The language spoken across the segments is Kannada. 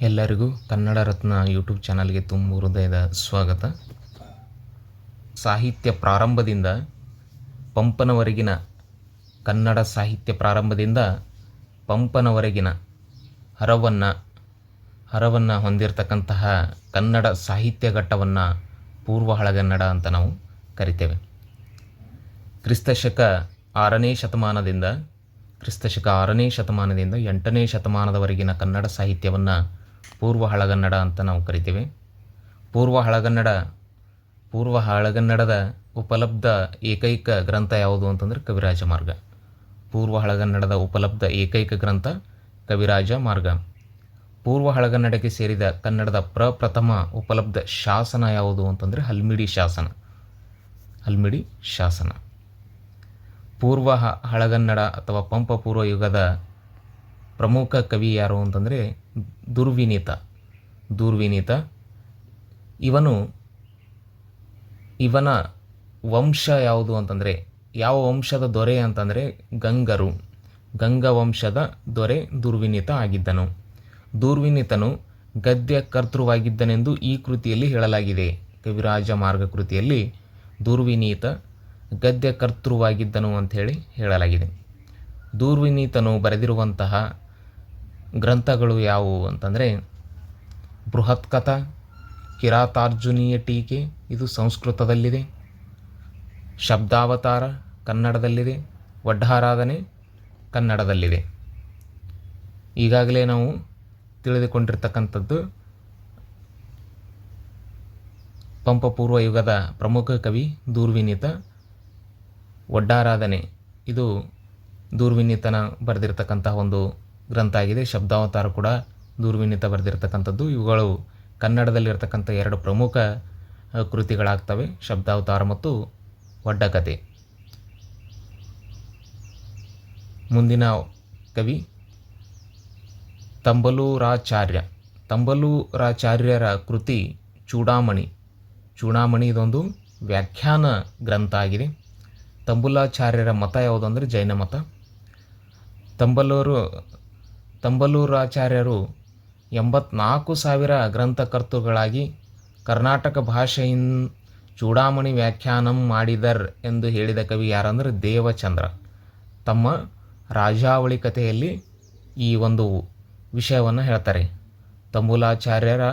ಎಲ್ಲರಿಗೂ ಕನ್ನಡ ರತ್ನ ಯೂಟ್ಯೂಬ್ ಚಾನಲ್ಗೆ ತುಂಬ ಹೃದಯದ ಸ್ವಾಗತ. ಸಾಹಿತ್ಯ ಪ್ರಾರಂಭದಿಂದ ಪಂಪನವರೆಗಿನ ಕನ್ನಡ ಸಾಹಿತ್ಯ ಪ್ರಾರಂಭದಿಂದ ಪಂಪನವರೆಗಿನ ಹರವನ್ನು ಹೊಂದಿರತಕ್ಕಂತಹ ಕನ್ನಡ ಸಾಹಿತ್ಯ ಘಟ್ಟವನ್ನು ಪೂರ್ವ ಹಳಗನ್ನಡ ಅಂತ ನಾವು ಕರಿತೇವೆ. ಕ್ರಿಸ್ತಶಕ 6ನೇ ಶತಮಾನದಿಂದ 8ನೇ ಶತಮಾನದವರೆಗಿನ ಕನ್ನಡ ಸಾಹಿತ್ಯವನ್ನು ಪೂರ್ವ ಹಳಗನ್ನಡ ಅಂತ ನಾವು ಕರಿತೇವೆ. ಪೂರ್ವ ಹಳಗನ್ನಡದ ಉಪಲಬ್ಧ ಏಕೈಕ ಗ್ರಂಥ ಯಾವುದು ಅಂತಂದರೆ ಕವಿರಾಜ ಮಾರ್ಗ. ಪೂರ್ವ ಹಳಗನ್ನಡದ ಉಪಲಬ್ಧ ಏಕೈಕ ಗ್ರಂಥ ಕವಿರಾಜ ಮಾರ್ಗ. ಪೂರ್ವ ಹಳಗನ್ನಡಕ್ಕೆ ಸೇರಿದ ಕನ್ನಡದ ಪ್ರಪ್ರಥಮ ಉಪಲಬ್ಧ ಶಾಸನ ಯಾವುದು ಅಂತಂದರೆ ಹಲ್ಮಿಡಿ ಶಾಸನ. ಪೂರ್ವ ಹಳಗನ್ನಡ ಅಥವಾ ಪಂಪ ಪೂರ್ವ ಯುಗದ ಪ್ರಮುಖ ಕವಿ ಯಾರು ಅಂತಂದರೆ ದುರ್ವಿನೀತ. ಇವನ ವಂಶ ಯಾವುದು ಅಂತಂದರೆ, ಯಾವ ವಂಶದ ದೊರೆ ಅಂತಂದರೆ ಗಂಗ ವಂಶದ ದೊರೆ ದುರ್ವಿನೀತ ಆಗಿದ್ದನು. ದುರ್ವಿನೀತನು ಗದ್ಯ ಕರ್ತೃವಾಗಿದ್ದನೆಂದು ಈ ಕೃತಿಯಲ್ಲಿ ಹೇಳಲಾಗಿದೆ. ಕವಿರಾಜ ಮಾರ್ಗ ಕೃತಿಯಲ್ಲಿ ದುರ್ವಿನೀತ ಗದ್ಯ ಕರ್ತೃವಾಗಿದ್ದನು ಅಂಥೇಳಿ ಹೇಳಲಾಗಿದೆ. ದುರ್ವಿನೀತನು ಬರೆದಿರುವಂತಹ ಗ್ರಂಥಗಳು ಯಾವುವು ಅಂತಂದರೆ ಬೃಹತ್ಕಥಾ, ಕಿರಾತಾರ್ಜುನೀಯ ಟೀಕೆ, ಇದು ಸಂಸ್ಕೃತದಲ್ಲಿದೆ. ಶಬ್ದಾವತಾರ ಕನ್ನಡದಲ್ಲಿದೆ. ವಡ್ಡಾರಾಧನೆ ಕನ್ನಡದಲ್ಲಿದೆ. ಈಗಾಗಲೇ ನಾವು ತಿಳಿದುಕೊಂಡಿರ್ತಕ್ಕಂಥದ್ದು ಪಂಪ ಪೂರ್ವ ಯುಗದ ಪ್ರಮುಖ ಕವಿ ದುರ್ವಿನೀತ. ವಡ್ಡಾರಾಧನೆ ಇದು ದುರ್ವಿನೀತನ ಬರೆದಿರ್ತಕ್ಕಂತಹ ಒಂದು ಗ್ರಂಥ ಆಗಿದೆ. ಶಬ್ದಾವತಾರ ಕೂಡ ದುರ್ವಿನೀತ ಬರೆದಿರ್ತಕ್ಕಂಥದ್ದು. ಇವುಗಳು ಕನ್ನಡದಲ್ಲಿರ್ತಕ್ಕಂಥ ಎರಡು ಪ್ರಮುಖ ಕೃತಿಗಳಾಗ್ತವೆ, ಶಬ್ದಾವತಾರ ಮತ್ತು ವಡ್ಡಕತೆ. ಮುಂದಿನ ಕವಿ ತಂಬಲೂರಾಚಾರ್ಯರ ಕೃತಿ ಚೂಡಾಮಣಿ. ಇದೊಂದು ವ್ಯಾಖ್ಯಾನ ಗ್ರಂಥ ಆಗಿದೆ. ತಂಬುಲಾಚಾರ್ಯರ ಮತ ಯಾವುದು ಅಂದರೆ ಜೈನ ಮತ. ತಂಬಲೂರಾಚಾರ್ಯರು 84,000 ಗ್ರಂಥಕರ್ತೃಗಳಾಗಿ ಕರ್ನಾಟಕ ಭಾಷೆಯಿಂದ ಚೂಡಾಮಣಿ ವ್ಯಾಖ್ಯಾನಂ ಮಾಡಿದರ್ ಎಂದು ಹೇಳಿದ ಕವಿ ಯಾರಂದರೆ ದೇವಚಂದ್ರ. ತಮ್ಮ ರಾಜಾವಳಿ ಕಥೆಯಲ್ಲಿ ಈ ಒಂದು ವಿಷಯವನ್ನು ಹೇಳ್ತಾರೆ. ತಂಬುಲಾಚಾರ್ಯರ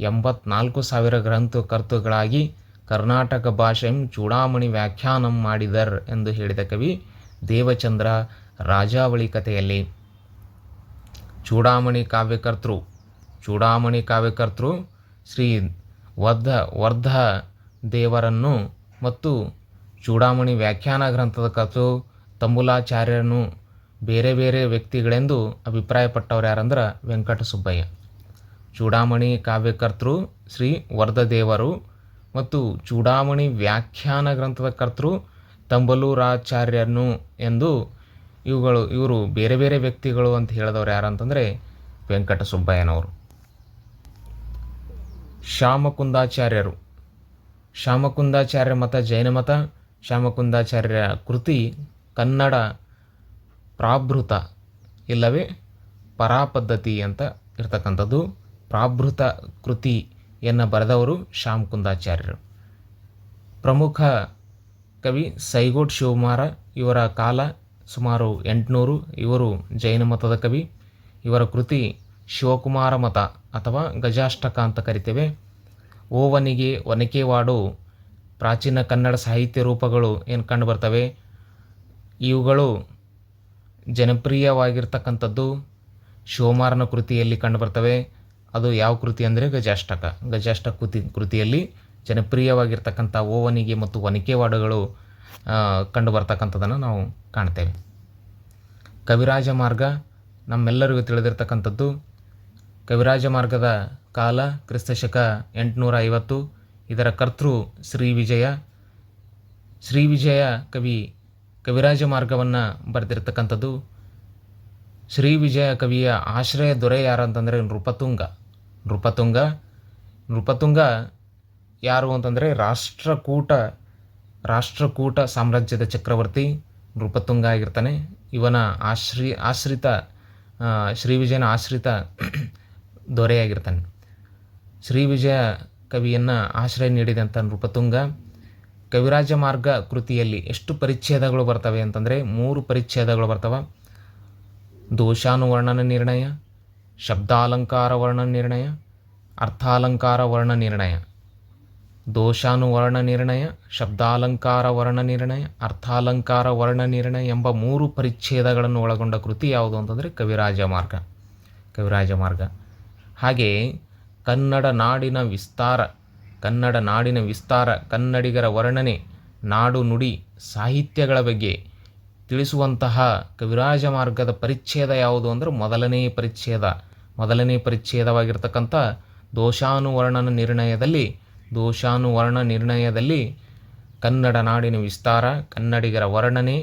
84,000 ಗ್ರಂಥಕರ್ತೃಗಳಾಗಿ ಕರ್ನಾಟಕ ಭಾಷೆಂ ಚೂಡಾಮಣಿ ವ್ಯಾಖ್ಯಾನಂ ಮಾಡಿದರ್ ಎಂದು ಹೇಳಿದ ಕವಿ ದೇವಚಂದ್ರ ರಾಜಾವಳಿ ಕಥೆಯಲ್ಲಿ. ಚೂಡಾಮಣಿ ಕಾವ್ಯಕರ್ತೃ ಶ್ರೀ ವರ್ಧ ದೇವರನ್ನು ಮತ್ತು ಚೂಡಾಮಣಿ ವ್ಯಾಖ್ಯಾನ ಗ್ರಂಥದ ಕರ್ತೃ ತಂಬುಲಾಚಾರ್ಯರನ್ನು ಬೇರೆ ಬೇರೆ ವ್ಯಕ್ತಿಗಳೆಂದು ಅಭಿಪ್ರಾಯಪಟ್ಟವರು ಯಾರಂದ್ರೆ ವೆಂಕಟ ಸುಬ್ಬಯ್ಯ. ಚೂಡಾಮಣಿ ಕಾವ್ಯಕರ್ತೃ ಶ್ರೀ ವರ್ಧದೇವರು ಮತ್ತು ಚೂಡಾಮಣಿ ವ್ಯಾಖ್ಯಾನ ಗ್ರಂಥದ ಕರ್ತೃ ತಂಬಲೂರಾಚಾರ್ಯನು ಎಂದು ಇವರು ಬೇರೆ ಬೇರೆ ವ್ಯಕ್ತಿಗಳು ಅಂತ ಹೇಳಿದವರು ಯಾರಂತಂದರೆ ವೆಂಕಟ ಸುಬ್ಬಯ್ಯನವರು. ಶ್ಯಾಮಕುಂದಾಚಾರ್ಯ ಮತ ಜೈನ ಮತ. ಶ್ಯಾಮಕುಂದಾಚಾರ್ಯರ ಕೃತಿ ಕನ್ನಡ ಪ್ರಾಭೃತ ಇಲ್ಲವೇ ಪರಾಪದ್ಧತಿ ಅಂತ ಇರ್ತಕ್ಕಂಥದ್ದು. ಪ್ರಾಭೃತ ಕೃತಿಯನ್ನು ಬರೆದವರು ಶ್ಯಾಮಕುಂದಾಚಾರ್ಯರು. ಪ್ರಮುಖ ಕವಿ ಸೈಗೋಡ್ ಶಿವಕುಮಾರ. ಇವರ ಕಾಲ ಸುಮಾರು 800. ಇವರು ಜೈನ ಮತದ ಕವಿ. ಇವರ ಕೃತಿ ಶಿವಕುಮಾರ ಮತ ಅಥವಾ ಗಜಾಷ್ಟಕ ಅಂತ ಕರಿತೇವೆ. ಓವನಿಗೆ, ಒನಕೆವಾಡು ಪ್ರಾಚೀನ ಕನ್ನಡ ಸಾಹಿತ್ಯ ರೂಪಗಳು ಏನು ಕಂಡು ಬರ್ತವೆ. ಇವುಗಳು ಜನಪ್ರಿಯವಾಗಿರ್ತಕ್ಕಂಥದ್ದು ಶಿವಕುಮಾರನ ಕೃತಿಯಲ್ಲಿ ಕಂಡು ಬರ್ತವೆ. ಅದು ಯಾವ ಕೃತಿ ಅಂದರೆ ಗಜಾಷ್ಟಕ ಕೃತಿಯಲ್ಲಿ ಜನಪ್ರಿಯವಾಗಿರ್ತಕ್ಕಂಥ ಓವನಿಗೆ ಮತ್ತು ಒನಕೆವಾಡುಗಳು ಕಂಡು ಬರ್ತಕ್ಕಂಥದ್ದನ್ನು ನಾವು ಕಾಣ್ತೇವೆ. ಕವಿರಾಜ ಮಾರ್ಗ ನಮ್ಮೆಲ್ಲರಿಗೂ ತಿಳಿದಿರ್ತಕ್ಕಂಥದ್ದು. ಕವಿರಾಜ ಮಾರ್ಗದ ಕಾಲ ಕ್ರಿಸ್ತಶಕ 850. ಇದರ ಕರ್ತೃ ಶ್ರೀ ವಿಜಯ ಕವಿರಾಜ ಮಾರ್ಗವನ್ನು ಬರೆದಿರ್ತಕ್ಕಂಥದ್ದು. ಶ್ರೀ ವಿಜಯ ಕವಿಯ ಆಶ್ರಯ ದೊರೆ ಯಾರಂತಂದರೆ ನೃಪತುಂಗ ಯಾರು ಅಂತಂದರೆ ರಾಷ್ಟ್ರಕೂಟ ಸಾಮ್ರಾಜ್ಯದ ಚಕ್ರವರ್ತಿ ನೃಪತುಂಗ ಆಗಿರ್ತಾನೆ. ಇವನ ಆಶ್ರಿತ ಶ್ರೀ ವಿಜಯನ ಆಶ್ರಿತ ದೊರೆಯಾಗಿರ್ತಾನೆ. ಶ್ರೀ ವಿಜಯ ಕವಿಯನ್ನು ಆಶ್ರಯ ನೀಡಿದಂಥ ನೃಪತುಂಗ ಕವಿರಾಜ ಮಾರ್ಗ ಕೃತಿಯಲ್ಲಿ ಎಷ್ಟು ಪರಿಚ್ಛೇದಗಳು ಬರ್ತವೆ ಅಂತಂದರೆ 3 ಪರಿಚ್ಛೇದಗಳು ಬರ್ತವೆ. ದೋಷಾನುವರ್ಣನ ನಿರ್ಣಯ, ಶಬ್ದಾಲಂಕಾರ ವರ್ಣ ನಿರ್ಣಯ, ಅರ್ಥಾಲಂಕಾರ ವರ್ಣ ನಿರ್ಣಯ. ದೋಷಾನುವರ್ಣ ನಿರ್ಣಯ, ಶಬ್ದಾಲಂಕಾರ ವರ್ಣ ನಿರ್ಣಯ, ಅರ್ಥಾಲಂಕಾರ ವರ್ಣ ನಿರ್ಣಯ ಎಂಬ 3 ಪರಿಚ್ಛೇದಗಳನ್ನು ಒಳಗೊಂಡ ಕೃತಿ ಯಾವುದು ಅಂತಂದರೆ ಕವಿರಾಜ ಮಾರ್ಗ. ಕವಿರಾಜ ಮಾರ್ಗ. ಹಾಗೆಯೇ ಕನ್ನಡ ನಾಡಿನ ವಿಸ್ತಾರ, ಕನ್ನಡಿಗರ ವರ್ಣನೆ, ನಾಡು ನುಡಿ, ಸಾಹಿತ್ಯಗಳ ಬಗ್ಗೆ ತಿಳಿಸುವಂತಹ ಕವಿರಾಜ ಮಾರ್ಗದ ಪರಿಚ್ಛೇದ ಯಾವುದು ಅಂದರೆ ಮೊದಲನೇ ಪರಿಚ್ಛೇದವಾಗಿರ್ತಕ್ಕಂಥ ದೋಷಾನುವರ್ಣ ನಿರ್ಣಯದಲ್ಲಿ ಕನ್ನಡ ನಾಡಿನ ವಿಸ್ತಾರ, ಕನ್ನಡಿಗರ ವರ್ಣನೆ,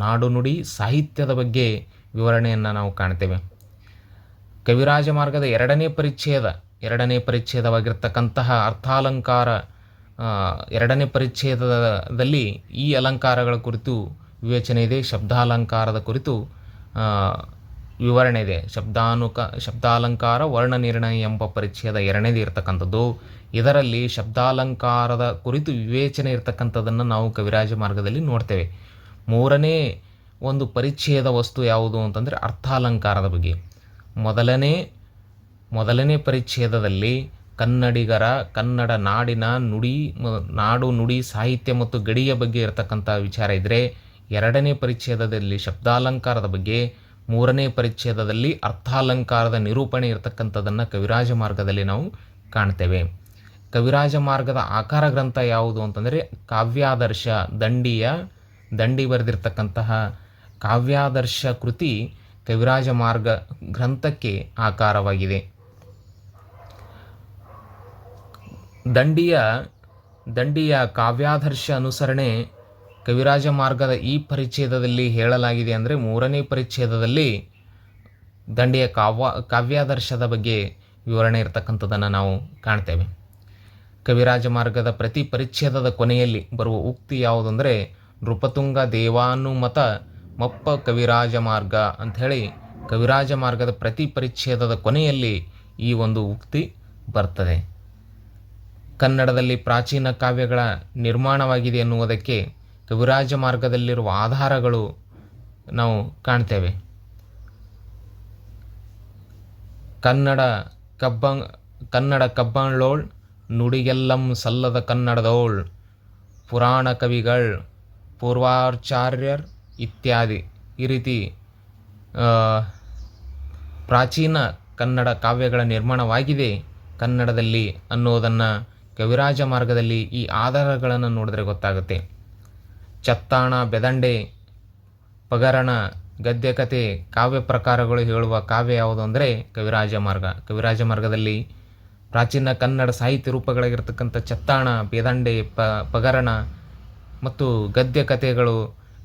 ನಾಡು ನುಡಿ, ಸಾಹಿತ್ಯದ ಬಗ್ಗೆ ವಿವರಣೆಯನ್ನು ನಾವು ಕಾಣ್ತೇವೆ. ಕವಿರಾಜ ಮಾರ್ಗದ ಎರಡನೇ ಪರಿಚ್ಛೇದವಾಗಿರ್ತಕ್ಕಂತಹ ಅರ್ಥಾಲಂಕಾರ, ಎರಡನೇ ಪರಿಚ್ಛೇದದಲ್ಲಿ ಈ ಅಲಂಕಾರಗಳ ಕುರಿತು ವಿವೇಚನೆ ಇದೆ. ಶಬ್ದಾಲಂಕಾರದ ಕುರಿತು ವಿವರಣೆ ಇದೆ. ಶಬ್ದಾಲಂಕಾರ ವರ್ಣ ನಿರ್ಣಯ ಎಂಬ ಪರಿಚ್ಛೇದ ಎರಡನೇದು ಇರತಕ್ಕಂಥದ್ದು. ಇದರಲ್ಲಿ ಶಬ್ದಾಲಂಕಾರದ ಕುರಿತು ವಿವೇಚನೆ ಇರತಕ್ಕಂಥದ್ದನ್ನು ನಾವು ಕವಿರಾಜ ಮಾರ್ಗದಲ್ಲಿ ನೋಡ್ತೇವೆ. 3ನೇ ಒಂದು ಪರಿಚ್ಛೇದ ವಸ್ತು ಯಾವುದು ಅಂತಂದರೆ ಅರ್ಥಾಲಂಕಾರದ ಬಗ್ಗೆ. ಮೊದಲನೇ ಪರಿಚ್ಛೇದದಲ್ಲಿ ಕನ್ನಡ ನಾಡಿನ ನಾಡು ನುಡಿ, ಸಾಹಿತ್ಯ ಮತ್ತು ಗಡಿಯ ಬಗ್ಗೆ ಇರತಕ್ಕಂಥ ವಿಚಾರ ಇದ್ದರೆ, 2ನೇ ಪರಿಚ್ಛೇದದಲ್ಲಿ ಶಬ್ದಾಲಂಕಾರದ ಬಗ್ಗೆ, 3ನೇ ಪರಿಚ್ಛೇದದಲ್ಲಿ ಅರ್ಥಾಲಂಕಾರದ ನಿರೂಪಣೆ ಇರತಕ್ಕಂಥದ್ದನ್ನು ಕವಿರಾಜ ಮಾರ್ಗದಲ್ಲಿ ನಾವು ಕಾಣ್ತೇವೆ. ಕವಿರಾಜ ಮಾರ್ಗದ ಆಕಾರ ಗ್ರಂಥ ಯಾವುದು ಅಂತಂದರೆ ಕಾವ್ಯಾದರ್ಶ. ದಂಡಿ ಬರೆದಿರ್ತಕ್ಕಂತಹ ಕಾವ್ಯಾದರ್ಶ ಕೃತಿ ಕವಿರಾಜ ಮಾರ್ಗ ಗ್ರಂಥಕ್ಕೆ ಆಕಾರವಾಗಿದೆ. ದಂಡಿಯ ಕಾವ್ಯಾದರ್ಶ ಅನುಸರಣೆ ಕವಿರಾಜ ಮಾರ್ಗದ ಈ ಪರಿಚ್ಛೇದದಲ್ಲಿ ಹೇಳಲಾಗಿದೆ. ಅಂದರೆ 3ನೇ ಪರಿಚ್ಛೇದದಲ್ಲಿ ದಂಡಿಯ ಕಾವ್ಯಾದರ್ಶದ ಬಗ್ಗೆ ವಿವರಣೆ ಇರತಕ್ಕಂಥದ್ದನ್ನು ನಾವು ಕಾಣ್ತೇವೆ. ಕವಿರಾಜ ಮಾರ್ಗದ ಪ್ರತಿ ಪರಿಚ್ಛೇದದ ಕೊನೆಯಲ್ಲಿ ಬರುವ ಉಕ್ತಿ ಯಾವುದಂದರೆ ನೃಪತುಂಗ ದೇವಾನುಮತ ಮಪ್ಪ ಕವಿರಾಜ ಮಾರ್ಗ ಅಂಥೇಳಿ ಕವಿರಾಜ ಮಾರ್ಗದ ಪ್ರತಿ ಪರಿಚ್ಛೇದದ ಕೊನೆಯಲ್ಲಿ ಈ ಒಂದು ಉಕ್ತಿ ಬರ್ತದೆ. ಕನ್ನಡದಲ್ಲಿ ಪ್ರಾಚೀನ ಕಾವ್ಯಗಳ ನಿರ್ಮಾಣವಾಗಿದೆ ಎನ್ನುವುದಕ್ಕೆ ಕವಿರಾಜ ಮಾರ್ಗದಲ್ಲಿರುವ ಆಧಾರಗಳು ನಾವು ಕಾಣ್ತೇವೆ. ಕನ್ನಡ ಕಬ್ಬಂಳೋಳ್ ನುಡಿಗೆಲ್ಲಂ ಸಲ್ಲದ ಕನ್ನಡದೋಳ್ ಪುರಾಣ ಕವಿಗಳ್ ಪೂರ್ವಾಚಾರ್ಯರ್ ಇತ್ಯಾದಿ. ಈ ರೀತಿ ಪ್ರಾಚೀನ ಕನ್ನಡ ಕಾವ್ಯಗಳ ನಿರ್ಮಾಣವಾಗಿದೆ ಕನ್ನಡದಲ್ಲಿ ಅನ್ನೋದನ್ನು ಕವಿರಾಜ ಮಾರ್ಗದಲ್ಲಿ ಈ ಆಧಾರಗಳನ್ನು ನೋಡಿದ್ರೆ ಗೊತ್ತಾಗುತ್ತೆ. ಚತ್ತಾಣ, ಬೆದಂಡೆ, ಪಗರಣ, ಗದ್ಯಕತೆ, ಕಾವ್ಯ ಪ್ರಕಾರಗಳು ಹೇಳುವ ಕಾವ್ಯ ಯಾವುದು ಅಂದರೆ ಕವಿರಾಜ ಮಾರ್ಗ. ಕವಿರಾಜ ಮಾರ್ಗದಲ್ಲಿ ಪ್ರಾಚೀನ ಕನ್ನಡ ಸಾಹಿತ್ಯ ರೂಪಗಳಾಗಿರ್ತಕ್ಕಂಥ ಚತ್ತಾಣ, ಬೆದಂಡೆ, ಪಗರಣ ಮತ್ತು ಗದ್ಯ ಕಥೆಗಳು,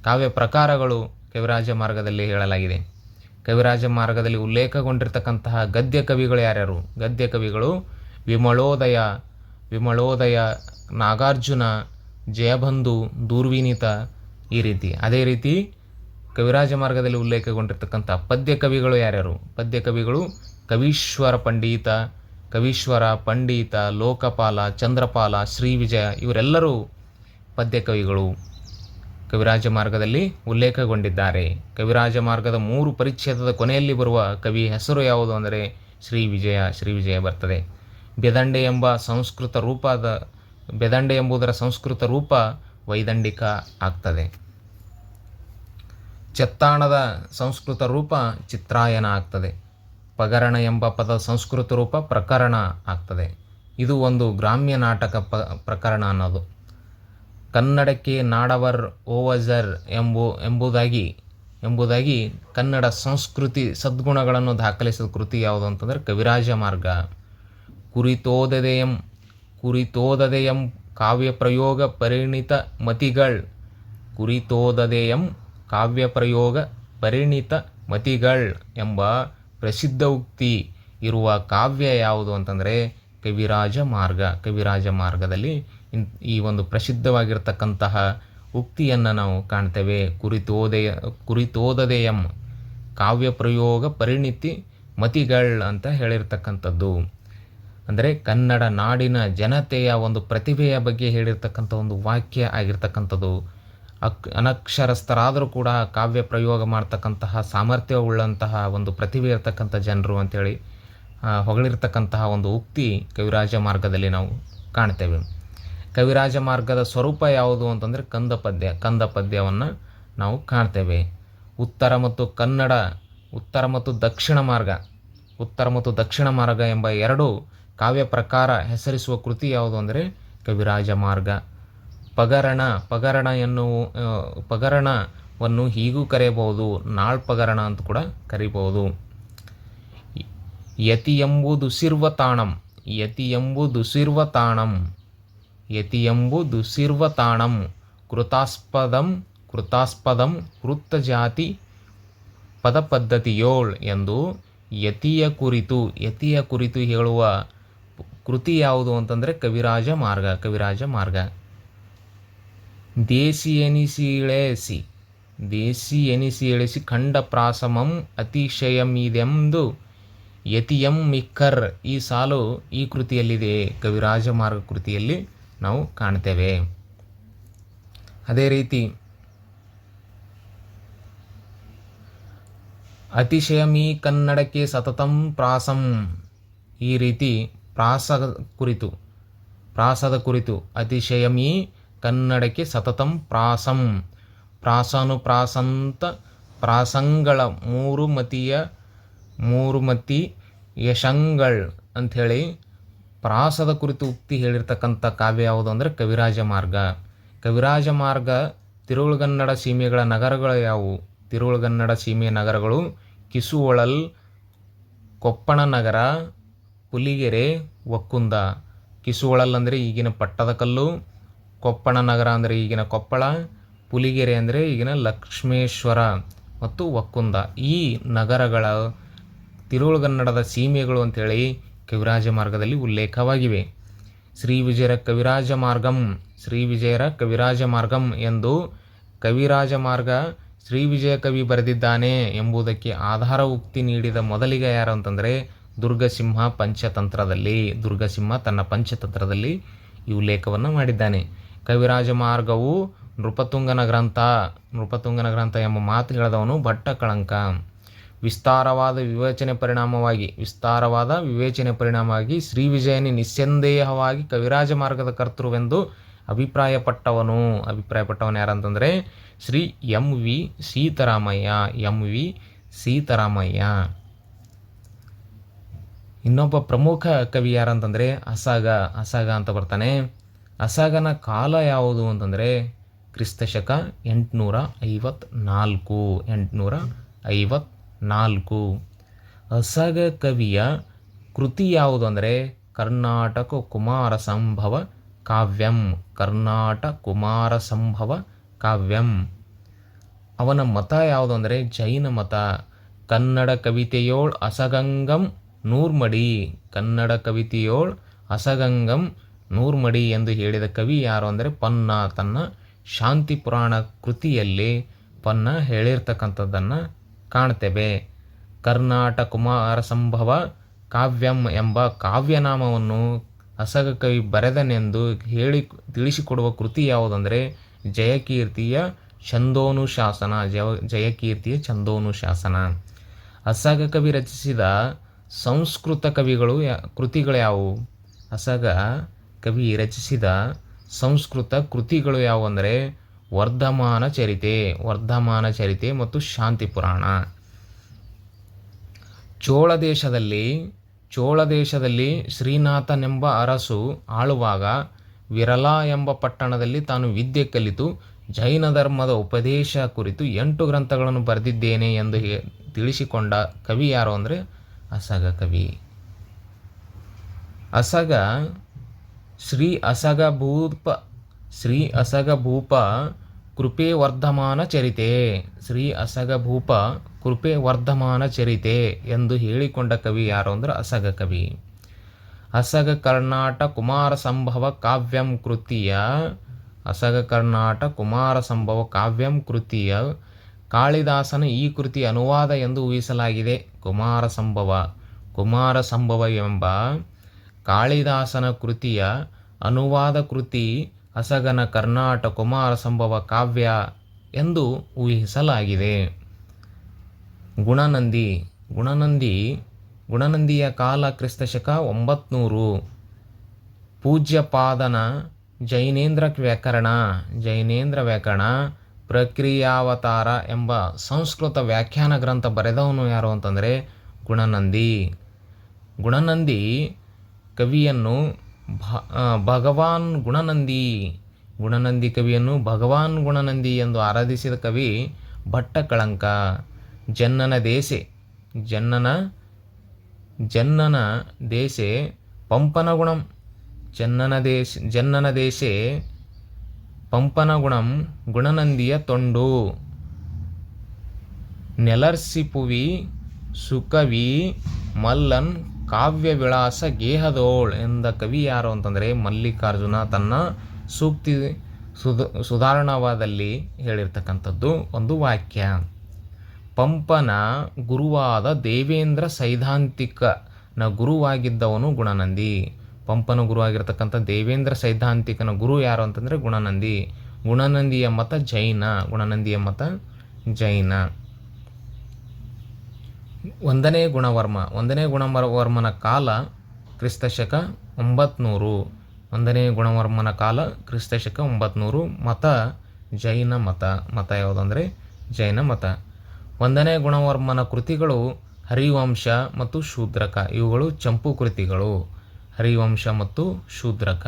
ಕಾವ್ಯ ಪ್ರಕಾರಗಳು ಕವಿರಾಜ ಮಾರ್ಗದಲ್ಲಿ ಹೇಳಲಾಗಿದೆ. ಕವಿರಾಜ ಮಾರ್ಗದಲ್ಲಿ ಉಲ್ಲೇಖಗೊಂಡಿರ್ತಕ್ಕಂತಹ ಗದ್ಯ ಕವಿಗಳು ಯಾರ್ಯಾರು? ಗದ್ಯ ಕವಿಗಳು ವಿಮಳೋದಯ, ನಾಗಾರ್ಜುನ, ಜಯಬಂಧು, ದೂರ್ವಿನೀತ ಈ ರೀತಿ. ಅದೇ ರೀತಿ ಕವಿರಾಜ ಮಾರ್ಗದಲ್ಲಿ ಉಲ್ಲೇಖಗೊಂಡಿರ್ತಕ್ಕಂಥ ಪದ್ಯ ಕವಿಗಳು ಯಾರ್ಯಾರು? ಪದ್ಯ ಕವಿಗಳು ಕವೀಶ್ವರ ಪಂಡಿತ, ಲೋಕಪಾಲ, ಚಂದ್ರಪಾಲ, ಶ್ರೀವಿಜಯ ಇವರೆಲ್ಲರೂ ಪದ್ಯ ಕವಿಗಳು ಕವಿರಾಜ ಮಾರ್ಗದಲ್ಲಿ ಉಲ್ಲೇಖಗೊಂಡಿದ್ದಾರೆ. ಕವಿರಾಜ ಮಾರ್ಗದ 3 ಪರಿಚ್ಛೇದದ ಕೊನೆಯಲ್ಲಿ ಬರುವ ಕವಿ ಹೆಸರು ಯಾವುದು ಅಂದರೆ ಶ್ರೀವಿಜಯ ಬರ್ತದೆ. ಬೆದಂಡೆ ಎಂಬುದರ ಸಂಸ್ಕೃತ ರೂಪ ವೈದಂಡಿಕ ಆಗ್ತದೆ. ಚತ್ತಾಣದ ಸಂಸ್ಕೃತ ರೂಪ ಚಿತ್ರಾಯನ ಆಗ್ತದೆ. ಪಗರಣ ಎಂಬ ಪದ ಸಂಸ್ಕೃತ ರೂಪ ಪ್ರಕರಣ ಆಗ್ತದೆ. ಇದು ಒಂದು ಗ್ರಾಮ್ಯ ನಾಟಕ ಪ್ರಕರಣ ಅನ್ನೋದು. ಕನ್ನಡಕ್ಕೆ ನಾಡವರ್ ಓವಜರ್ ಎಂಬುದಾಗಿ ಕನ್ನಡ ಸಂಸ್ಕೃತಿ ಸದ್ಗುಣಗಳನ್ನು ದಾಖಲಿಸಿದ ಕೃತಿ ಯಾವುದು ಅಂತಂದರೆ ಕವಿರಾಜ ಮಾರ್ಗ. ಕುರಿತೋದದೆಯಂ ಕಾವ್ಯಪ್ರಯೋಗ ಪರಿಣಿತ ಮತಿಗಳ್ ಎಂಬ ಪ್ರಸಿದ್ಧ ಉಕ್ತಿ ಇರುವ ಕಾವ್ಯ ಯಾವುದು ಅಂತಂದರೆ ಕವಿರಾಜ ಮಾರ್ಗದಲ್ಲಿ ಈ ಒಂದು ಪ್ರಸಿದ್ಧವಾಗಿರ್ತಕ್ಕಂತಹ ಉಕ್ತಿಯನ್ನು ನಾವು ಕಾಣ್ತೇವೆ. ಕುರಿತೋದದೆಯಂ ಕಾವ್ಯಪ್ರಯೋಗ ಮತಿಗಳ್ ಅಂತ ಹೇಳಿರ್ತಕ್ಕಂಥದ್ದು. ಅಂದರೆ ಕನ್ನಡ ನಾಡಿನ ಜನತೆಯ ಒಂದು ಪ್ರತಿಭೆಯ ಬಗ್ಗೆ ಹೇಳಿರ್ತಕ್ಕಂಥ ಒಂದು ವಾಕ್ಯ ಆಗಿರ್ತಕ್ಕಂಥದ್ದು. ಅನಕ್ಷರಸ್ಥರಾದರೂ ಕೂಡ ಕಾವ್ಯ ಪ್ರಯೋಗ ಮಾಡ್ತಕ್ಕಂತಹ ಸಾಮರ್ಥ್ಯವುಳ್ಳಂತಹ ಒಂದು ಪ್ರತಿಭೆ ಇರತಕ್ಕಂಥ ಜನರು ಅಂಥೇಳಿ ಹೊಗಳಿರ್ತಕ್ಕಂತಹ ಒಂದು ಉಕ್ತಿ ಕವಿರಾಜ ಮಾರ್ಗದಲ್ಲಿ ನಾವು ಕಾಣ್ತೇವೆ. ಕವಿರಾಜ ಮಾರ್ಗದ ಸ್ವರೂಪ ಯಾವುದು ಅಂತಂದರೆ ಕಂದ ಪದ್ಯವನ್ನು ನಾವು ಕಾಣ್ತೇವೆ. ಉತ್ತರ ಮತ್ತು ದಕ್ಷಿಣ ಮಾರ್ಗ ಎಂಬ ಎರಡು ಕಾವ್ಯ ಪ್ರಕಾರ ಹೆಸರಿಸುವ ಕೃತಿ ಯಾವುದು ಅಂದರೆ ಕವಿರಾಜ ಮಾರ್ಗ. ಪಗರಣವನ್ನು ಹೀಗೂ ಕರೆಯಬಹುದು, ನಾಳ್ಪಗರಣ ಅಂತ ಕೂಡ ಕರೀಬಹುದು. ಯತಿಯೆಂಬುದುಸಿರ್ವತಾಣಂ ಕೃತಾಸ್ಪದಂ ವೃತ್ತಜಾತಿ ಪದಪದ್ಧತಿಯೋಳ್ ಎಂದು ಯತಿಯ ಕುರಿತು ಹೇಳುವ ಕೃತಿ ಯಾವುದು ಅಂತಂದರೆ ಕವಿರಾಜ ಮಾರ್ಗ. ದೇಸಿಯೆನಿಸಿಳೆಸಿ ಖಂಡ ಪ್ರಾಸಮಂ ಅತಿಶಯಮಿದೆಂದು ಯತಿಯಂ ಮಿಕ್ಕರ್ ಈ ಸಾಲು ಈ ಕೃತಿಯಲ್ಲಿದೆ, ಕವಿರಾಜ ಮಾರ್ಗ ಕೃತಿಯಲ್ಲಿ ನಾವು ಕಾಣ್ತೇವೆ. ಅದೇ ರೀತಿ ಅತಿಶಯಮಿ ಕನ್ನಡಕ್ಕೆ ಸತತಂ ಪ್ರಾಸಂ, ಈ ರೀತಿ ಪ್ರಾಸದ ಕುರಿತು ಅತಿಶಯಮಿ ಕನ್ನಡಕ್ಕೆ ಸತತಂ ಪ್ರಾಸಂ, ಪ್ರಾಸಾನುಪ್ರಾಸಂತ ಪ್ರಾಸಂಗಳ ಮೂರುಮತಿ ಯಶಂಗಳ್ ಅಂಥೇಳಿ ಪ್ರಾಸದ ಕುರಿತು ಉಕ್ತಿ ಹೇಳಿರ್ತಕ್ಕಂಥ ಕಾವ್ಯ ಯಾವುದು ಅಂದರೆ ಕವಿರಾಜ ಮಾರ್ಗ. ತಿರುಳುಗನ್ನಡ ಸೀಮೆಗಳ ನಗರಗಳು ಯಾವುವು? ತಿರುಳುಗನ್ನಡ ಸೀಮೆಯ ನಗರಗಳು ಕಿಸುವಳಲ್, ಕೊಪ್ಪಣ ನಗರ, ಪುಲಿಗೆರೆ, ಒಕ್ಕುಂದ. ಕಿಸುವಳಲ್ ಅಂದರೆ ಈಗಿನ ಪಟ್ಟದಕಲ್ಲು, ಕೊಪ್ಪಣ ನಗರ ಅಂದರೆ ಈಗಿನ ಕೊಪ್ಪಳ, ಪುಲಿಗೆರೆ ಅಂದರೆ ಈಗಿನ ಲಕ್ಷ್ಮೇಶ್ವರ ಮತ್ತು ಒಕ್ಕುಂದ. ಈ ನಗರಗಳ ತಿರುಳುಗನ್ನಡದ ಸೀಮೆಗಳು ಅಂಥೇಳಿ ಕವಿರಾಜ ಮಾರ್ಗದಲ್ಲಿ ಉಲ್ಲೇಖವಾಗಿವೆ. ಶ್ರೀವಿಜಯರ ಕವಿರಾಜ ಮಾರ್ಗಂ ಎಂದು ಕವಿರಾಜ ಮಾರ್ಗ ಶ್ರೀವಿಜಯ ಕವಿ ಬರೆದಿದ್ದಾನೆ ಎಂಬುದಕ್ಕೆ ಆಧಾರ ಉಕ್ತಿ ನೀಡಿದ ಮೊದಲಿಗ ಯಾರು ಅಂತಂದರೆ ದುರ್ಗಸಿಂಹ ತನ್ನ ಪಂಚತಂತ್ರದಲ್ಲಿ ಈ ಉಲ್ಲೇಖವನ್ನು ಮಾಡಿದ್ದಾನೆ. ಕವಿರಾಜ ಮಾರ್ಗವು ನೃಪತುಂಗನ ಗ್ರಂಥ ಎಂಬ ಮಾತು ಹೇಳಿದವನು ಭಟ್ಟ ಕಳಂಕ. ವಿಸ್ತಾರವಾದ ವಿವೇಚನೆ ಪರಿಣಾಮವಾಗಿ ಶ್ರೀವಿಜಯನೇ ನಿಸ್ಸಂದೇಹವಾಗಿ ಕವಿರಾಜ ಮಾರ್ಗದ ಕರ್ತೃವೆಂದು ಅಭಿಪ್ರಾಯಪಟ್ಟವನು ಯಾರಂತಂದರೆ ಶ್ರೀ ಎಂ ವಿ ಸೀತಾರಾಮಯ್ಯ. ಇನ್ನೊಬ್ಬ ಪ್ರಮುಖ ಕವಿ ಯಾರಂತಂದರೆ ಅಸಗ ಅಂತ ಬರ್ತಾನೆ. ಅಸಗನ ಕಾಲ ಯಾವುದು ಅಂತಂದರೆ ಕ್ರಿಸ್ತಶಕ 854. ಅಸಗ ಕವಿಯ ಕೃತಿ ಯಾವುದು ಅಂದರೆ ಕರ್ನಾಟಕ ಕುಮಾರ ಸಂಭವ ಕಾವ್ಯಂ. ಅವನ ಮತ ಯಾವುದು ಅಂದರೆ ಜೈನ ಮತ. ಕನ್ನಡ ಕವಿತೆಯೋಳ್ ಅಸಗಂಗಂ ನೂರ್ಮಡಿ ಎಂದು ಹೇಳಿದ ಕವಿ ಯಾರು ಅಂದರೆ ಪನ್ನ. ತನ್ನ ಶಾಂತಿ ಪುರಾಣ ಕೃತಿಯಲ್ಲಿ ಪನ್ನ ಹೇಳಿರ್ತಕ್ಕಂಥದ್ದನ್ನು ಕಾಣ್ತೇವೆ. ಕರ್ನಾಟಕ ಕುಮಾರ ಸಂಭವ ಕಾವ್ಯಂ ಎಂಬ ಕಾವ್ಯನಾಮವನ್ನು ಅಸಗ ಕವಿ ಬರೆದನೆಂದು ತಿಳಿಸಿಕೊಡುವ ಕೃತಿ ಯಾವುದಂದರೆ ಜಯಕೀರ್ತಿಯ ಛಂದೋನುಶಾಸನ. ಅಸಗ ಕವಿ ರಚಿಸಿದ ಸಂಸ್ಕೃತ ಕೃತಿಗಳು ಯಾವುವು? ಅಸಗ ಕವಿ ರಚಿಸಿದ ಸಂಸ್ಕೃತ ಕೃತಿಗಳು ಯಾವುವು ಅಂದರೆ ವರ್ಧಮಾನ ಚರಿತೆ ಮತ್ತು ಶಾಂತಿ ಪುರಾಣ. ಚೋಳ ದೇಶದಲ್ಲಿ ಶ್ರೀನಾಥನೆಂಬ ಅರಸು ಆಳುವಾಗ ವಿರಲ ಎಂಬ ಪಟ್ಟಣದಲ್ಲಿ ತಾನು ವಿದ್ಯೆ ಕಲಿತು ಜೈನ ಧರ್ಮದ ಉಪದೇಶ ಕುರಿತು 8 ಗ್ರಂಥಗಳನ್ನು ಬರೆದಿದ್ದೇನೆ ಎಂದು ತಿಳಿಸಿಕೊಂಡ ಕವಿ ಯಾರು ಅಂದರೆ ಅಸಗ ಕವಿ. ಅಸಗ ಶ್ರೀ ಅಸಗ ಭೂಪ ಕೃಪೆ ವರ್ಧಮಾನ ಚರಿತೆ ಎಂದು ಹೇಳಿಕೊಂಡ ಕವಿ ಯಾರು ಅಂದ್ರೆ ಅಸಗ ಕವಿ. ಅಸಗ ಕರ್ನಾಟ ಕುಮಾರ ಸಂಭವ ಕಾವ್ಯಂ ಕೃತಿಯ ಕಾಳಿದಾಸನ ಈ ಕೃತಿ ಅನುವಾದ ಎಂದು ಊಹಿಸಲಾಗಿದೆ. ಕುಮಾರ ಸಂಭವ ಎಂಬ ಕಾಳಿದಾಸನ ಕೃತಿಯ ಅನುವಾದ ಕೃತಿ ಅಸಗನ ಕರ್ನಾಟ ಕುಮಾರ ಸಂಭವ ಕಾವ್ಯ ಎಂದು ಊಹಿಸಲಾಗಿದೆ. ಗುಣನಂದಿಯ ಕಾಲ ಕ್ರಿಸ್ತಶಕ 900. ಪೂಜ್ಯಪಾದನ ಜೈನೇಂದ್ರ ವ್ಯಾಕರಣ ಪ್ರಕ್ರಿಯಾವತಾರ ಎಂಬ ಸಂಸ್ಕೃತ ವ್ಯಾಖ್ಯಾನ ಗ್ರಂಥ ಬರೆದವನು ಯಾರು ಅಂತಂದರೆ ಗುಣನಂದಿ ಕವಿಯನ್ನು ಭಗವಾನ್ ಕವಿಯನ್ನು ಭಗವಾನ್ ಗುಣನಂದಿ ಎಂದು ಆರಾಧಿಸಿದ ಕವಿ ಭಟ್ಟಕಳಂಕ. ಜನ್ನನ ದೇಶೆ ಪಂಪನಗುಣಂ ಗುಣನಂದಿಯ ತೊಂಡು. ನೆಲರ್ಸಿಪುವಿ ಸುಕವಿ ಮಲ್ಲನ್ ಕಾವ್ಯ ವಿಳಾಸ ಗೇಹದೋಳ್ ಎಂದ ಕವಿ ಯಾರು ಅಂತಂದರೆ ಮಲ್ಲಿಕಾರ್ಜುನ ತನ್ನ ಸೂಕ್ತಿ ಸುಧಾರಣವಾದಲ್ಲಿ ಹೇಳಿರ್ತಕ್ಕಂಥದ್ದು ಒಂದು ವಾಕ್ಯ. ಪಂಪನ ಗುರುವಾದ ದೇವೇಂದ್ರ ಸೈದ್ಧಾಂತಿಕನ ಗುರುವಾಗಿದ್ದವನು ಗುಣನಂದಿ. ಪಂಪನ ಗುರುವಾಗಿರ್ತಕ್ಕಂಥ ದೇವೇಂದ್ರ ಸೈದ್ಧಾಂತಿಕನ ಗುರು ಯಾರು ಅಂತಂದರೆ ಗುಣನಂದಿಯ ಮತ ಜೈನ. ಒಂದನೇ ಗುಣವರ್ಮನ ಕಾಲ ಕ್ರಿಸ್ತಶಕ 900. ಮತ ಜೈನ ಮತ ಯಾವುದಂದರೆ ಜೈನ ಮತ. ಒಂದನೇ ಗುಣವರ್ಮನ ಕೃತಿಗಳು ಹರಿವಂಶ ಮತ್ತು ಶೂದ್ರಕ. ಇವುಗಳು ಚಂಪು ಕೃತಿಗಳು. ಹರಿವಂಶ ಮತ್ತು ಶೂದ್ರಕ.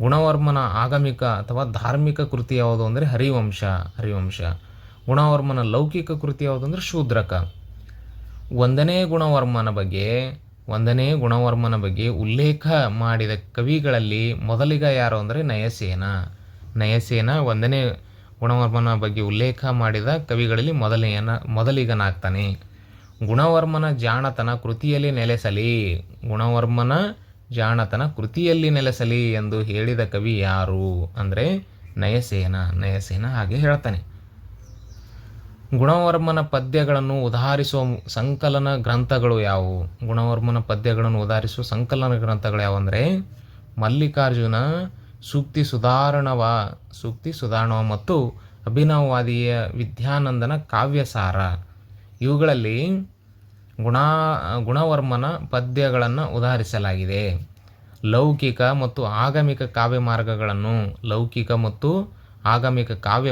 ಗುಣವರ್ಮನ ಆಗಮಿಕ ಅಥವಾ ಧಾರ್ಮಿಕ ಕೃತಿ ಯಾವುದು ಅಂದರೆ ಹರಿವಂಶ. ಗುಣವರ್ಮನ ಲೌಕಿಕ ಕೃತಿ ಯಾವುದು ಅಂದರೆ ಶೂದ್ರಕ. ಒಂದನೇ ಗುಣವರ್ಮನ ಬಗ್ಗೆ ಉಲ್ಲೇಖ ಮಾಡಿದ ಕವಿಗಳಲ್ಲಿ ಮೊದಲಿಗ ಯಾರು ಅಂದರೆ ನಯಸೇನ ಒಂದನೇ ಗುಣವರ್ಮನ ಬಗ್ಗೆ ಉಲ್ಲೇಖ ಮಾಡಿದ ಕವಿಗಳಲ್ಲಿ ಮೊದಲಿಗನಾಗ್ತಾನೆ. ಗುಣವರ್ಮನ ಜಾಣತನ ಕೃತಿಯಲ್ಲಿ ನೆಲೆಸಲಿ ಎಂದು ಹೇಳಿದ ಕವಿ ಯಾರು ಅಂದರೆ ನಯಸೇನ ಹಾಗೆ ಹೇಳ್ತಾನೆ. ಗುಣವರ್ಮನ ಪದ್ಯಗಳನ್ನು ಉದಾಹರಿಸುವ ಸಂಕಲನ ಗ್ರಂಥಗಳು ಯಾವುವು? ಯಾವುವಂದರೆ ಮಲ್ಲಿಕಾರ್ಜುನ ಸೂಕ್ತಿ ಸುಧಾರಣವ ಮತ್ತು ಅಭಿನವವಾದಿಯ ವಿದ್ಯಾನಂದನ ಕಾವ್ಯಸಾರ. ಇವುಗಳಲ್ಲಿ ಗುಣವರ್ಮನ ಪದ್ಯಗಳನ್ನು ಉದಾಹರಿಸಲಾಗಿದೆ. ಲೌಕಿಕ ಮತ್ತು ಆಗಮಿಕ ಕಾವ್ಯ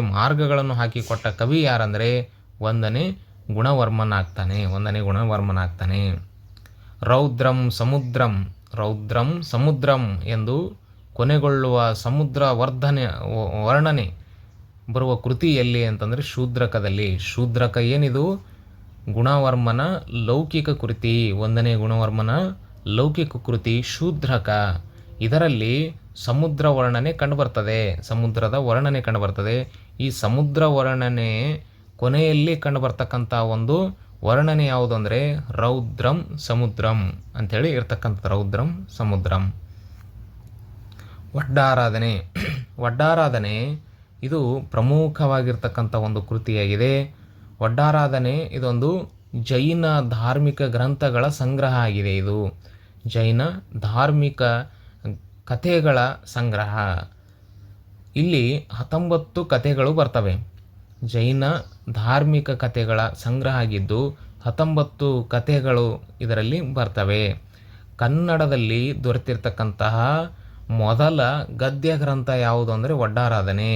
ಮಾರ್ಗಗಳನ್ನು ಹಾಕಿಕೊಟ್ಟ ಕವಿ ಯಾರಂದರೆ ಒಂದನೇ ಗುಣವರ್ಮನಾಗ್ತಾನೆ. ರೌದ್ರಂ ಸಮುದ್ರಂ ಎಂದು ಕೊನೆಗೊಳ್ಳುವ ಸಮುದ್ರ ವರ್ಣನೆ ಬರುವ ಕೃತಿ ಎಲ್ಲಿ ಅಂತಂದರೆ ಶೂದ್ರಕದಲ್ಲಿ. ಶೂದ್ರಕ ಏನಿದು ಗುಣವರ್ಮನ ಲೌಕಿಕ ಕೃತಿ. ಒಂದನೇ ಗುಣವರ್ಮನ ಲೌಕಿಕ ಕೃತಿ ಶೂದ್ರಕ. ಇದರಲ್ಲಿ ಸಮುದ್ರದ ವರ್ಣನೆ ಕಂಡುಬರ್ತದೆ. ಈ ಸಮುದ್ರ ವರ್ಣನೆ ಕೊನೆಯಲ್ಲಿ ಕಂಡುಬರ್ತಕ್ಕಂಥ ಒಂದು ವರ್ಣನೆ ಯಾವುದು ಅಂದರೆ ರೌದ್ರಂ ಸಮುದ್ರಂ ಅಂಥೇಳಿ ಇರ್ತಕ್ಕಂಥದ್ದು. ರೌದ್ರಂ ಸಮುದ್ರಂ. ಒಡ್ಡಾರಾಧನೆ ಇದು ಪ್ರಮುಖವಾಗಿರ್ತಕ್ಕಂಥ ಒಂದು ಕೃತಿಯಾಗಿದೆ. ಒಡ್ಡಾರಾಧನೆ ಇದೊಂದು ಜೈನ ಧಾರ್ಮಿಕ ಗ್ರಂಥಗಳ ಸಂಗ್ರಹ ಆಗಿದೆ. ಇದು ಜೈನ ಧಾರ್ಮಿಕ ಕಥೆಗಳ ಸಂಗ್ರಹ. ಇಲ್ಲಿ 19 ಕಥೆಗಳು ಬರ್ತವೆ. ಜೈನ ಧಾರ್ಮಿಕ ಕಥೆಗಳ ಸಂಗ್ರಹ ಆಗಿದ್ದು 19 ಕಥೆಗಳು ಇದರಲ್ಲಿ ಬರ್ತವೆ. ಕನ್ನಡದಲ್ಲಿ ದೊರೆತಿರ್ತಕ್ಕಂತಹ ಮೊದಲ ಗದ್ಯ ಗ್ರಂಥ ಯಾವುದು ಅಂದರೆ ಒಡ್ಡಾರಾಧನೆ.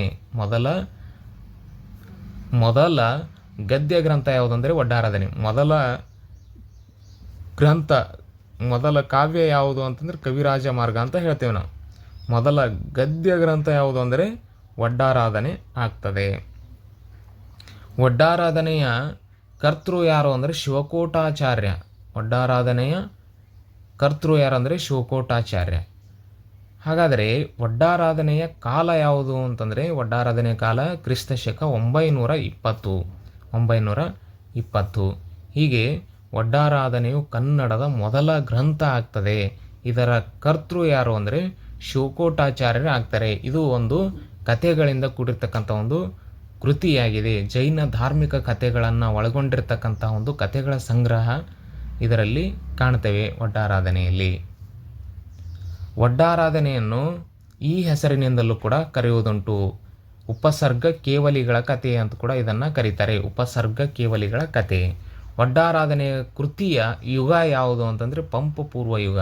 ಮೊದಲ ಗದ್ಯ ಗ್ರಂಥ ಯಾವುದಂದರೆ ಒಡ್ಡಾರಾಧನೆ. ಮೊದಲ ಕಾವ್ಯ ಯಾವುದು ಅಂತಂದರೆ ಕವಿರಾಜ ಮಾರ್ಗ ಅಂತ ಹೇಳ್ತೇವೆ ನಾವು. ಮೊದಲ ಗದ್ಯ ಗ್ರಂಥ ಯಾವುದು ಅಂದರೆ ಒಡ್ಡಾರಾಧನೆ ಆಗ್ತದೆ. ಒಡ್ಡಾರಾಧನೆಯ ಕರ್ತೃ ಯಾರು ಅಂದರೆ ಶಿವಕೋಟಾಚಾರ್ಯ. ಹಾಗಾದರೆ ಒಡ್ಡಾರಾಧನೆಯ ಕಾಲ ಯಾವುದು ಅಂತಂದರೆ ಒಡ್ಡಾರಾಧನೆಯ ಕಾಲ ಕ್ರಿಸ್ತಶಕ 920. ಹೀಗೆ ಒಡ್ಡಾರಾಧನೆಯು ಕನ್ನಡದ ಮೊದಲ ಗ್ರಂಥ ಆಗ್ತದೆ. ಇದರ ಕರ್ತೃ ಯಾರು ಅಂದರೆ ಶಿವಕೋಟಾಚಾರ್ಯರು ಆಗ್ತಾರೆ. ಇದು ಒಂದು ಕಥೆಗಳಿಂದ ಕೂಡಿರ್ತಕ್ಕಂಥ ಒಂದು ಕೃತಿಯಾಗಿದೆ. ಜೈನ ಧಾರ್ಮಿಕ ಕಥೆಗಳನ್ನು ಒಳಗೊಂಡಿರ್ತಕ್ಕಂಥ ಒಂದು ಕಥೆಗಳ ಸಂಗ್ರಹ ಇದರಲ್ಲಿ ಕಾಣ್ತೇವೆ ಒಡ್ಡಾರಾಧನೆಯಲ್ಲಿ. ಒಡ್ಡಾರಾಧನೆಯನ್ನು ಈ ಹೆಸರಿನಿಂದಲೂ ಕೂಡ ಕರೆಯುವುದುಂಟು. ಉಪಸರ್ಗ ಕೇವಲಿಗಳ ಕಥೆ ಅಂತ ಕೂಡ ಇದನ್ನು ಕರೀತಾರೆ. ಉಪಸರ್ಗ ಕೇವಲಿಗಳ ಕಥೆ. ಒಡ್ಡಾರಾಧನೆಯ ಕೃತಿಯ ಯುಗ ಯಾವುದು ಅಂತಂದರೆ ಪಂಪಪೂರ್ವ ಯುಗ.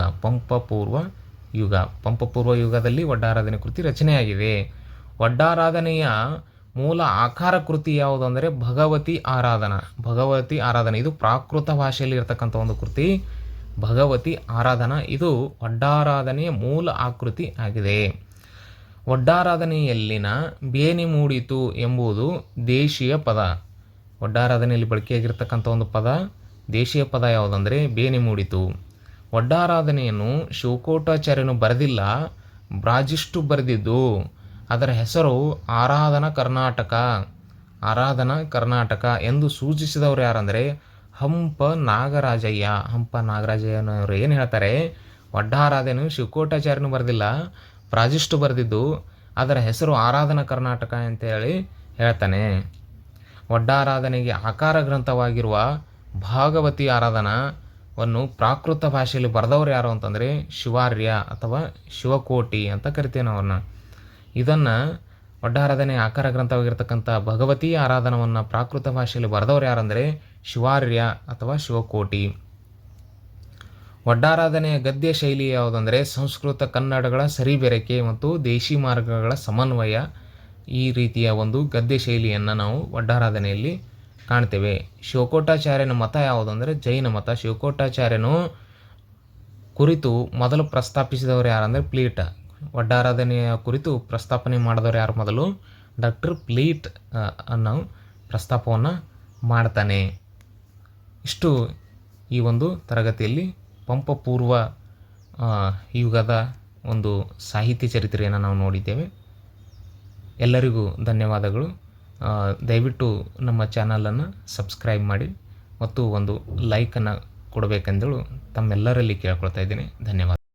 ಪಂಪಪೂರ್ವ ಯುಗದಲ್ಲಿ ಒಡ್ಡಾರಾಧನೆ ಕೃತಿ ರಚನೆಯಾಗಿದೆ. ಒಡ್ಡಾರಾಧನೆಯ ಮೂಲ ಆಕಾರ ಕೃತಿ ಯಾವುದು ಅಂದರೆ ಭಗವತಿ ಆರಾಧನಾ. ಇದು ಪ್ರಾಕೃತ ಭಾಷೆಯಲ್ಲಿ ಇರತಕ್ಕಂಥ ಒಂದು ಕೃತಿ, ಭಗವತಿ ಆರಾಧನಾ. ಇದು ಒಡ್ಡಾರಾಧನೆಯ ಮೂಲ ಆಕೃತಿ ಆಗಿದೆ. ಒಡ್ಡಾರಾಧನೆಯಲ್ಲಿನ ಬೇನೆ ಮೂಡಿತು ಎಂಬುದು ದೇಶೀಯ ಪದ. ಒಡ್ಡಾರಾಧನೆಯಲ್ಲಿ ಬಳಕೆಯಾಗಿರ್ತಕ್ಕಂಥ ಒಂದು ಪದ, ದೇಶೀಯ ಪದ ಯಾವುದಂದರೆ ಬೇನೆ ಮೂಡಿತು. ಒಡ್ಡಾರಾಧನೆಯನ್ನು ಶಿವಕೋಟಾಚಾರ್ಯನು ಬರೆದಿಲ್ಲ, ಬ್ರಾಜಿಷ್ಟು ಬರೆದಿದ್ದು. ಅದರ ಹೆಸರು ಆರಾಧನಾ ಕರ್ನಾಟಕ ಎಂದು ಸೂಚಿಸಿದವರು ಯಾರಂದರೆ ಹಂಪ ನಾಗರಾಜಯ್ಯನವರು ಏನು ಹೇಳ್ತಾರೆ, ಒಡ್ಡಾರಾಧನೆಯು ಶಿವಕೋಟಾಚಾರ್ಯನು ಬರೆದಿಲ್ಲ, ಬ್ರಾಜಿಷ್ಟು ಬರೆದಿದ್ದು, ಅದರ ಹೆಸರು ಆರಾಧನಾ ಕರ್ನಾಟಕ ಅಂತೇಳಿ ಹೇಳ್ತಾನೆ. ಒಡ್ಡಾರಾಧನೆಗೆ ಆಕಾರ ಗ್ರಂಥವಾಗಿರುವ ಭಾಗವತಿ ಆರಾಧನಾವನ್ನು ಪ್ರಾಕೃತ ಭಾಷೆಯಲ್ಲಿ ಬರೆದವರು ಯಾರು ಅಂತಂದರೆ ಶಿವಾರ್ಯ ಅಥವಾ ಶಿವಕೋಟಿ ಅಂತ ಕರಿತೇವೆ ಅವ್ರನ್ನ. ಇದನ್ನು ಒಡ್ಡಾರಾಧನೆ ಆಕಾರ ಗ್ರಂಥವಾಗಿರ್ತಕ್ಕಂಥ ಭಗವತಿ ಆರಾಧನವನ್ನು ಪ್ರಾಕೃತ ಭಾಷೆಯಲ್ಲಿ ಬರೆದವರು ಯಾರಂದರೆ ಶಿವಾರ್ಯ ಅಥವಾ ಶಿವಕೋಟಿ. ಒಡ್ಡಾರಾಧನೆಯ ಗದ್ಯ ಶೈಲಿ ಯಾವುದಂದರೆ ಸಂಸ್ಕೃತ ಕನ್ನಡಗಳ ಸರಿಬೆರಕೆ ಮತ್ತು ದೇಶಿ ಮಾರ್ಗಗಳ ಸಮನ್ವಯ. ಈ ರೀತಿಯ ಒಂದು ಗದ್ಯ ಶೈಲಿಯನ್ನು ನಾವು ಒಡ್ಡಾರಾಧನೆಯಲ್ಲಿ ಕಾಣ್ತೇವೆ. ಶಿವಕೋಟಾಚಾರ್ಯನ ಮತ ಯಾವುದಂದರೆ ಜೈನ ಮತ. ಶಿವಕೋಟಾಚಾರ್ಯನು ಕುರಿತು ಮೊದಲು ಪ್ರಸ್ತಾಪಿಸಿದವರು ಯಾರಂದರೆ ಪ್ಲೀಟ. ಒಡ್ಡಾರಾಧನೆಯ ಕುರಿತು ಪ್ರಸ್ತಾಪನೆ ಮಾಡಿದವರು ಯಾರು ಮೊದಲು? ಡಾಕ್ಟರ್ ಪ್ಲೀಟ್ ಅನ್ನೋ ಪ್ರಸ್ತಾಪವನ್ನು ಮಾಡ್ತಾನೆ. ಇಷ್ಟು ಈ ಒಂದು ತರಗತಿಯಲ್ಲಿ ಪಂಪಪೂರ್ವ ಯುಗದ ಒಂದು ಸಾಹಿತ್ಯ ಚರಿತ್ರೆಯನ್ನು ನಾವು ನೋಡಿದ್ದೇವೆ. ಎಲ್ಲರಿಗೂ ಧನ್ಯವಾದಗಳು. ದಯವಿಟ್ಟು ನಮ್ಮ ಚಾನಲನ್ನು ಸಬ್ಸ್ಕ್ರೈಬ್ ಮಾಡಿ ಮತ್ತು ಒಂದು ಲೈಕನ್ನು ಕೊಡಬೇಕೆಂದೇಳು ತಮ್ಮೆಲ್ಲರಲ್ಲಿ ಕೇಳ್ಕೊಳ್ತಾ ಇದ್ದೀನಿ. ಧನ್ಯವಾದ.